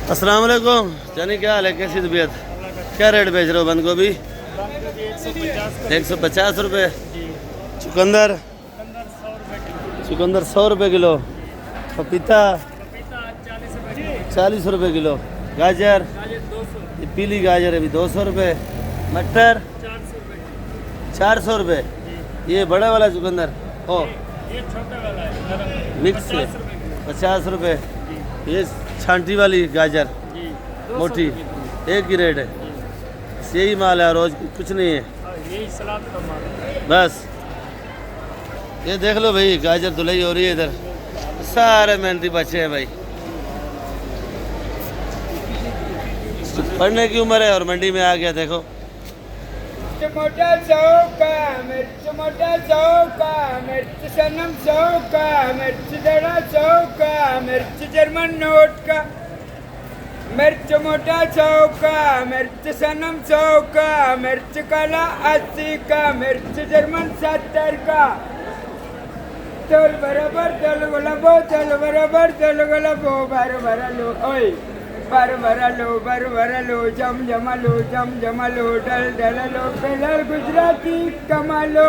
अस्सलाम वालेकुम। जानी क्या हाल है, कैसी तबीयत? क्या रेट बेच रहे हो बंद गोभी? 150 रुपये। चुकंदर 100 रुपये किलो। पपीता 40 रुपये किलो। गाजर ये पीली गाजर है अभी 200 रुपये। मटर 400 रुपये। ये बड़ा वाला चुकंदर ओ ये छोटा वाला है मिक्स है 50 रुपये। ये छांटी वाली गाजर मोटी एक ही रेट है। यही माल है, रोज कुछ नहीं है, यही सलाद का माल है। बस ये देख लो भाई, गाजर धुलाई हो रही है इधर, सारे मेहनती बच्चे हैं भाई। पढ़ने की उम्र है और मंडी में आ गया। देखो मोटा 100 का मिर्च, मोटा 100 का मिर्च, सनम 100 का मिर्च, जरा 100 का मिर्च, जर्मन नोट का मिर्च, मोटा 100 का मिर्च, सनम 100 का मिर्च, काला 80 का मिर्च, जर्मन 70 का। तोल बराबर तोल गुलाबो, तोल बराबर तोल गुलाबो, बार बार लो ओए, बार बार लो, जम जमा लो, जम जमा लो, डल डल लो, कलर गुजराती कमा लो।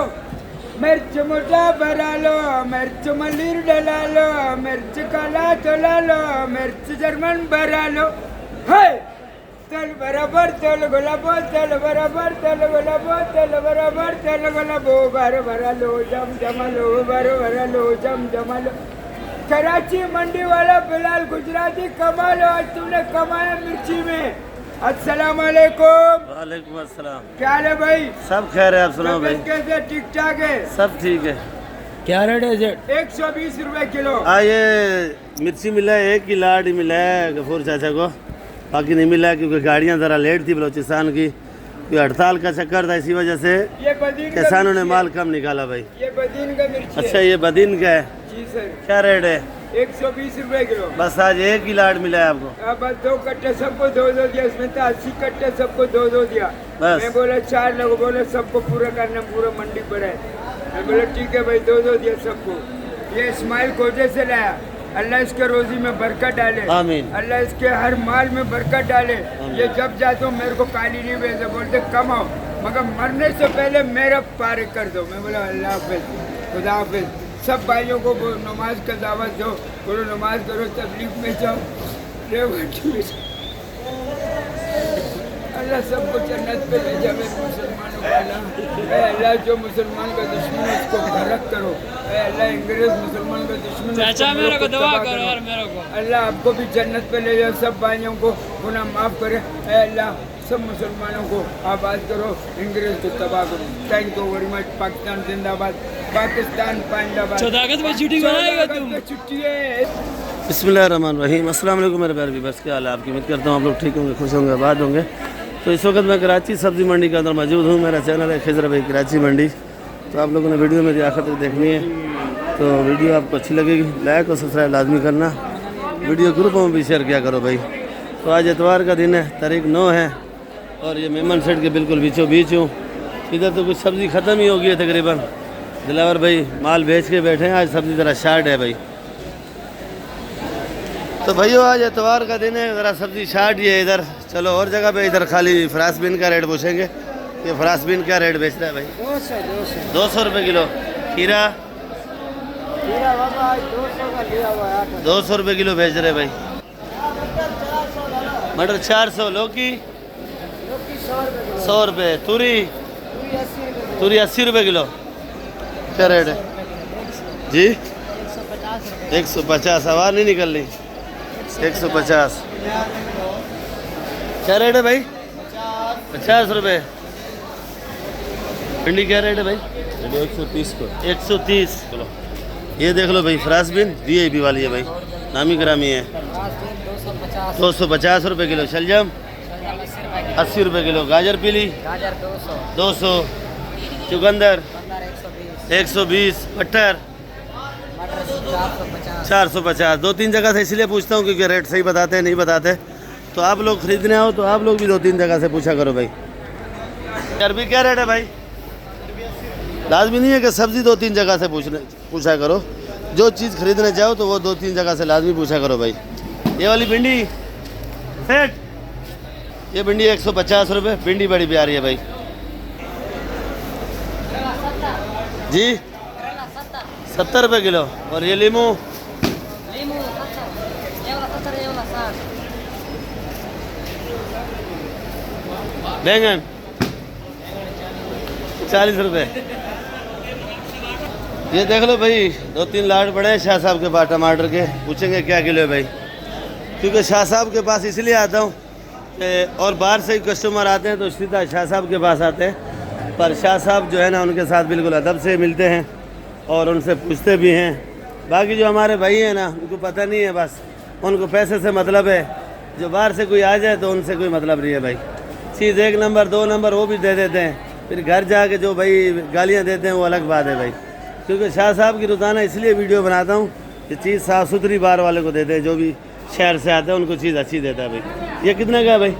मिर्च मोटा भरा लो, मिर्च मलिर डला लो, मिर्च काला तोला लो, मिर्च जर्मन भरा लो। है तल बराबर तल गुलाबो, तल बराबर तल गुलाबो, तल बराबर तल गुलाबो, बार बार लो, जम जमा लो, बार बार लो, जम जमा लो। कराची मंडी वाला बिलाल गुजराती कमाल, आज तुमने कमाया मिर्ची में। अस्सलाम वालेकुम। वालेकुम अस्सलाम। क्या हाल है भाई? सब खैर है, आप सुनाओ भाई? कैसे? ठीक ठाक है, सब ठीक है। क्या रेट है जेट? 120 रुपए किलो। ये मिर्ची मिला है, एक ही लाट ही मिला है गफूर चाचा को, बाकी नहीं मिला क्योंकि गाड़ियाँ ज़रा लेट थी बलोचिस्तान की, कोई हड़ताल का चक्कर था, इसी वजह से ये बदीन का किसानों ने मिर्ची माल कम निकाला भाई। ये बदीन का मिर्ची अच्छा है। ये बदीन का है, जी सर, क्या रेट है? 120 रुपए किलो। बस आज एक ही लाट मिला है आपको? अब 2 कट्टे सबको 2 दिया, इसमें तो 80 कट्टे सबको 2 दिया। बस। मैं बोला 4 लोग बोले सबको पूरा करना, पूरा मंडी पर है। मैं बोला ठीक है भाई, 2 दिया सबको। ये इस्माइल कोटे से लाया, अल्लाह इसके रोजी में बरकत डाले, आमीन। अल्लाह इसके हर माल में बरकत डाले। ये जब जाते हो मेरे को काली नहीं भेजते, बोलते कम आओ मगर मरने से पहले मेरा पार कर दो। मैं बोला अल्लाह हाफिज, खुदा हाफिज। सब भाइयों को नमाज का दावत दो, बोलो नमाज करो, तबलीग में जाओ, रेवटी में जाओ। अल्लाह सबको जन्नत पे ले जावे मुसलमानों को। अल्लाह जो मुसलमान का दुश्मन है उसको घरक करो। अल्लाह अंग्रेज मुसलमान का दुश्मन है, चाचा उसको मेरे को दवा तबाह करो यार, मेरे को। अल्लाह आपको भी जन्नत पे ले जाओ, सब भाइयों को गुनाह माफ़ करे। अल्लाह सब मुसलमानों को आबाद करो, अंग्रेज को तबाह करो। Thank you very much. Pakistan जिंदाबाद, पाकिस्तान पाइंदाबाद। चौदागत में छुट्टी बनाएगा तुम? छुट्टी है। बिस्मिल्लाहिर्रहमानिर्रहीम। अस्सलाम वालेकुम मेरे प्यारे व्यूअर्स, क्या हाल है आपकी? उम्मीद करता हूँ आप लोग ठीक होंगे, खुश होंगे, आबाद होंगे। तो इस वक्त मैं कराची सब्ज़ी मंडी के अंदर मौजूद हूँ। मेरा चैनल है खिजर भाई कराची मंडी। तो आप लोगों ने वीडियो मेरी आखिर तक देखनी है, तो वीडियो आपको अच्छी लगेगी, लाइक और सब्सक्राइब लाजमी करना, वीडियो ग्रुपों में भी शेयर किया करो भाई। तो आज एतवार का दिन है, तारीख 9 है और ये मेमन सेट के बिल्कुल बीचों बीच हूँ। इधर तो कुछ सब्ज़ी ख़त्म ही हो गई है तकरीबन। दिलावर भाई माल बेच के बैठे हैं, आज सब्ज़ी ज़रा शार्ट है भाई। तो भैया आज एतवार का दिन है, ज़रा सब्ज़ी शार्ट ही है इधर। चलो और जगह पे इधर खाली फ्रांसबीन का रेट पूछेंगे। ये फ्रांसबीन क्या रेट बेच रहा है भाई? 200 रुपये किलो। खीरा 200 रुपये किलो बेच रहे भाई। मटर 400। लौकी 100 रुपये। तूरी 80 रुपये किलो। क्या रेट है जी? 150। आवाज़ नहीं निकल रही। 150। क्या रेट है भाई? 50 रुपये। भिंडी क्या रेट है भाई? 130 को 130 किलो। ये देख लो भाई, फ्रांसबीन VIP वाली है भाई, नामी ग्रामी है। 250 रुपये किलो। शलजम 80 रुपये किलो। गाजर पीली 200। चुकंदर 120। मटर 450। 2-3 जगह से इसलिए पूछता हूँ क्योंकि रेट सही बताते हैं, नहीं बताते। तो आप लोग खरीदने आओ तो आप लोग भी 2-3 जगह से पूछा करो भाई। अरबी क्या रेट है भाई? लाजमी नहीं है कि सब्ज़ी 2-3 जगह से पूछा करो, जो चीज़ खरीदने जाओ तो वो 2-3 जगह से लाजमी पूछा करो भाई। ये वाली भिंडी सेट, ये भिंडी 150 रुपये। भिंडी बड़ी प्यारी है भाई जी, 70 रुपये किलो। और ये लीमू बैंगन 40 रुपये। ये देख लो भाई 2-3 लाट पड़े हैं शाह साहब के पास टमाटर के। पूछेंगे क्या किलो है भाई, क्योंकि शाह साहब के पास इसलिए आता हूँ और बाहर से ही कस्टमर आते हैं तो सीधा शाह साहब के पास आते हैं। पर शाह साहब जो है ना उनके साथ बिल्कुल अदब से मिलते हैं और उनसे पूछते भी हैं। बाकी जो हमारे भाई हैं ना उनको पता नहीं है, बस उनको पैसे से मतलब है। जो बाहर से कोई आ जाए तो उनसे कोई मतलब नहीं है भाई। चीज़ 1 नंबर 2 नंबर वो भी दे देते हैं, फिर घर जाके जो भाई गालियाँ देते हैं वो अलग बात है भाई। क्योंकि शाह साहब की रोज़ाना इसलिए वीडियो बनाता हूँ कि चीज़ साफ़ सुथरी बाहर वाले को देते हैं, जो भी शहर से आते हैं उनको चीज़ अच्छी देता है भाई। ये कितने का है भाई?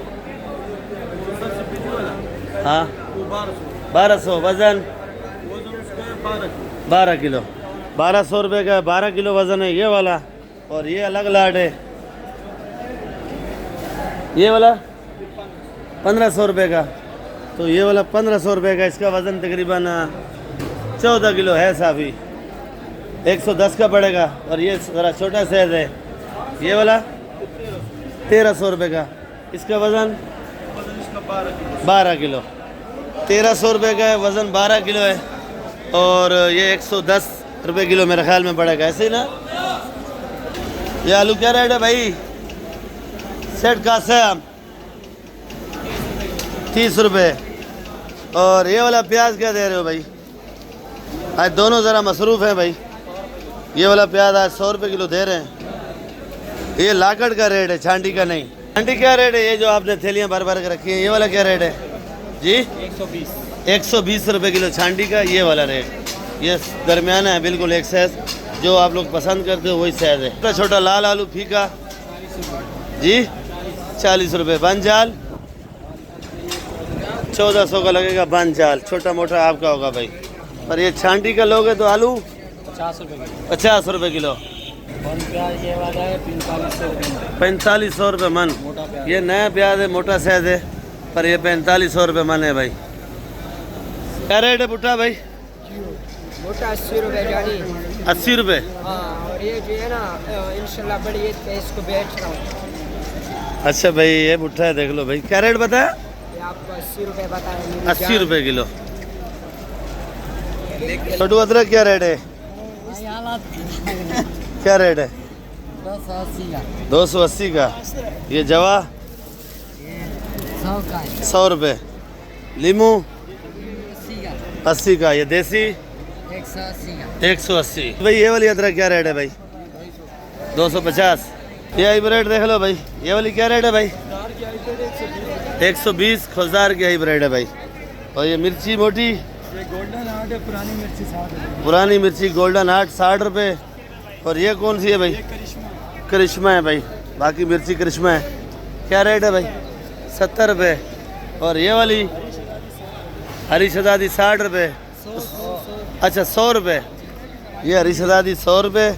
हाँ 1200। वज़न 12 किलो, 1200 रुपये का 12 किलो वज़न है ये वाला। और ये अलग लाट है, ये वाला 1500 रुपये का। तो ये वाला 1500 रुपये का, इसका वज़न तकरीबन 14 किलो है साफ़ी, 110 का पड़ेगा। और ये ज़रा छोटा साइज़ है, ये वाला 1300 रुपये का, इसका वज़न 12 किलो। 1300 रुपये का है, वज़न 12 किलो है। और ये 110 रुपये किलो मेरे ख्याल में पड़ेगा, ऐसे ही ना। ये आलू क्या रेट है भाई? सेट का से 30 रुपये। और ये वाला प्याज क्या दे रहे हो भाई? आज दोनों ज़रा मसरूफ़ हैं भाई। ये वाला प्याज आज 100 रुपये किलो दे रहे हैं। ये लाकड़ का रेट है, छांटी का नहीं। छांटी क्या रेट है? ये जो आपने थैलियाँ भर भर के रखी हैं, ये वाला क्या रेट है जी? 120 रुपये किलो छांटी का ये वाला रेट। ये दरमियाना है बिल्कुल एक साइज़, जो आप लोग पसंद करते हो वही साइज़ है। छोटा छोटा लाल आलू फीका जी 40 रुपये। बंजाल 1400 का लगेगा बंजाल, छोटा मोटा आपका होगा भाई। पर ये छांटी का लोगे तो आलू 50 रुपये किलो। ये वाला है 4500 रुपये मन। ये नया प्याज है, मोटा साइज है, पर ये 4500 रुपये मन है भाई। क्या रेट है भुट्टा भाई? मोटा 80 रुपये जानी। 80 रुपये। हाँ, और ये जो है ना इंशाल्लाह बड़ी ईद पे इसको बेच रहा हूँ। अच्छा भाई ये भुट्टा है, देख लो भाई। क्या रेट बताया? ये आपको 80 रुपये बताया। 80 रुपये किलो। छोटू अदरक क्या रेट है? क्या रेट है? 280 का। ये जवा 100 रुपये। लीमू 80 का। ये देसी 180। भाई ये वाली अदरक क्या रेट है भाई? 250। ये हाइब्रिड देख लो भाई, ये वाली क्या रेट है भाई? 120 खुशदार की हाइब्रिड है भाई। और ये मिर्ची मोटी गोल्डन आर्ट है, पुरानी मिर्ची 60 रुपये। पुरानी मिर्ची गोल्डन आर्ट 60 रुपये। और ये कौन सी है भाई? करिश्मा है भाई, बाकी मिर्ची करिश्मा है। क्या रेट है भाई? 70 रुपये। और ये वाली हरी शहजादी 60 रुपये। अच्छा 100 रुपये। ये हरी शहजादी 100 रुपये।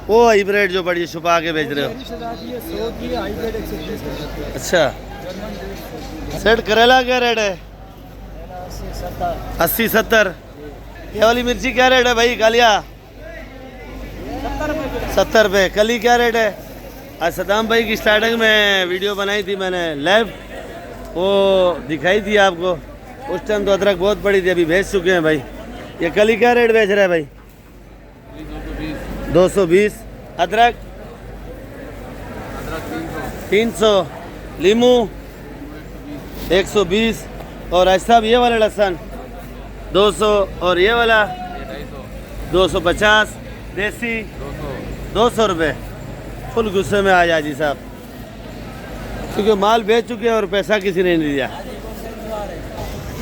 वो हाइब्रिड जो बड़ी छुपा के बेच रहे हो? अच्छा। सेट करेला क्या रेट है? 80-70। ये वाली मिर्ची क्या रेट है भाई? कालिया 70 रुपये। कली क्या रेट है? आज सदाम भाई की स्टार्टिंग में वीडियो बनाई थी मैंने लाइव, वो दिखाई थी आपको। उस टाइम तो अदरक बहुत पड़ी थी, अभी भेज चुके हैं भाई। ये कली क्या रेट बेच रहा है भाई? 220। अदरक 300। लीमू 120। और ऐसा भी ये वाला लहसुन 200। और ये वाला 250। देसी 200 रुपये। फुल गुस्से में आ जा जी साहब, क्योंकि माल बेच चुके हैं और पैसा किसी ने नहीं दिया।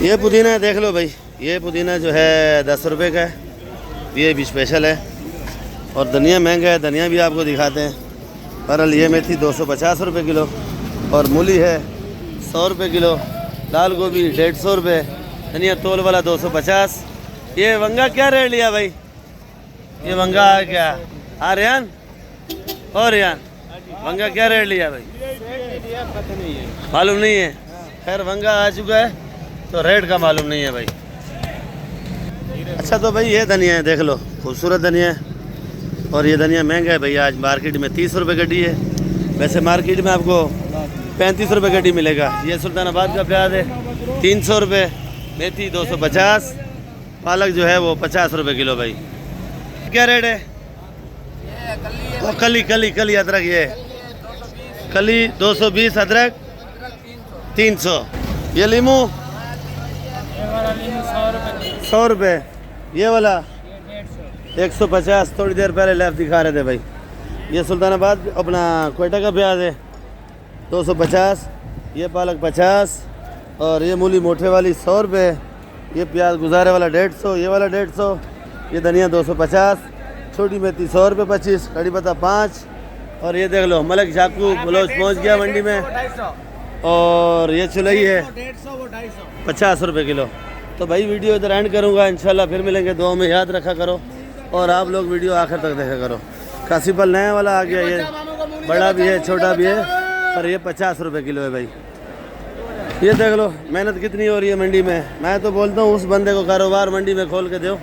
ये पुदीना देख लो भाई, ये पुदीना जो है 10 रुपये का है, ये भी स्पेशल है। और धनिया महंगा है, धनिया भी आपको दिखाते हैं। बहरहाल ये मेथी 250 रुपये किलो। और मूली है 100 रुपये किलो। लाल गोभी 150 रुपये। धनिया तोल वाला 250। ये वंगा क्या रेट लिया भाई? ये वंगा है क्या? हाँ रेहान और रेहान वंगा क्या रेट लिया भाई? पता नहीं है। मालूम नहीं है। खैर वंगा आ चुका है तो रेट का मालूम नहीं है भाई। अच्छा तो भाई ये धनिया है, देख लो खूबसूरत धनिया है। और ये धनिया महंगा है भाई, आज मार्केट में 30 रुपये गड्डी है। वैसे मार्केट में आपको 35 रुपये गड्डी मिलेगा। ये सुल्तानाबाद का प्याज है 300 रुपये, मेथी 250, पालक जो है वो 50 रुपये किलो भाई। क्या रेट है? वो कली कली कली अदरक, ये कली 220, अदरक 300। ये लीमू 100 रुपये, ये वाला 150। थोड़ी देर पहले लेफ्ट दिखा रहे थे भाई। ये सुल्तानाबाद अपना कोयटा का प्याज है 250, ये पालक 50 और ये मूली मोटे वाली 100 रुपये, ये प्याज गुजारे वाला 150, ये वाला 150, ये धनिया 250, छोटी मेथी 100 रुपये 25, कड़ी पत्ता 5 और ये देख लो मलक चाकू बलोच पहुँच गया मंडी में। और ये चुलई है 50 रुपये किलो। तो भाई वीडियो इधर एंड करूँगा, इंशाल्लाह फिर मिलेंगे। दुआ में याद रखा करो और आप लोग वीडियो आखिर तक देखा करो। कासीफल नया वाला आ गया, ये बड़ा भी है छोटा भी है पर ये 50 रुपये किलो है भाई। ये देख लो मेहनत कितनी हो रही है मंडी में। मैं तो बोलता हूँ उस बंदे को कारोबार मंडी में खोल के दो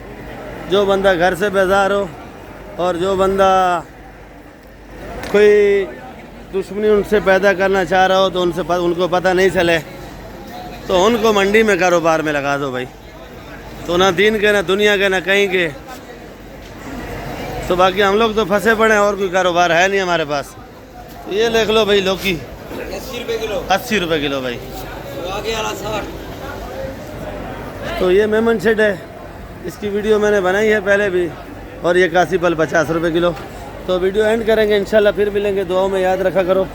जो बंदा घर से बेजार हो और जो बंदा कोई दुश्मनी उनसे पैदा करना चाह रहा हो तो उनको पता नहीं चले तो उनको मंडी में कारोबार में लगा दो भाई। तो ना दीन के ना दुनिया के ना कहीं के। तो बाकी हम लोग तो फंसे पड़े हैं और कोई कारोबार है नहीं हमारे पास। तो ये देख लो भाई लौकी 80 रुपये किलो, 80 रुपये किलो भाई। आगे वाला 60। तो ये मेमन सेट है, इसकी वीडियो मैंने बनाई है पहले भी। और ये कासीफल 50 रुपये किलो। तो वीडियो एंड करेंगे इंशाल्लाह, फिर मिलेंगे। दुआओं में याद रखा करो।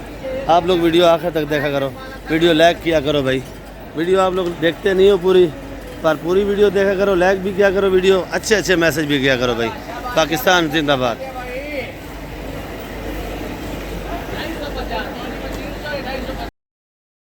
आप लोग वीडियो आखिर तक देखा करो, वीडियो लाइक किया करो भाई। वीडियो आप लोग देखते नहीं हो पूरी, पर पूरी वीडियो देखा करो, लाइक भी किया करो, वीडियो अच्छे अच्छे मैसेज भी किया करो भाई। पाकिस्तान जिंदाबाद।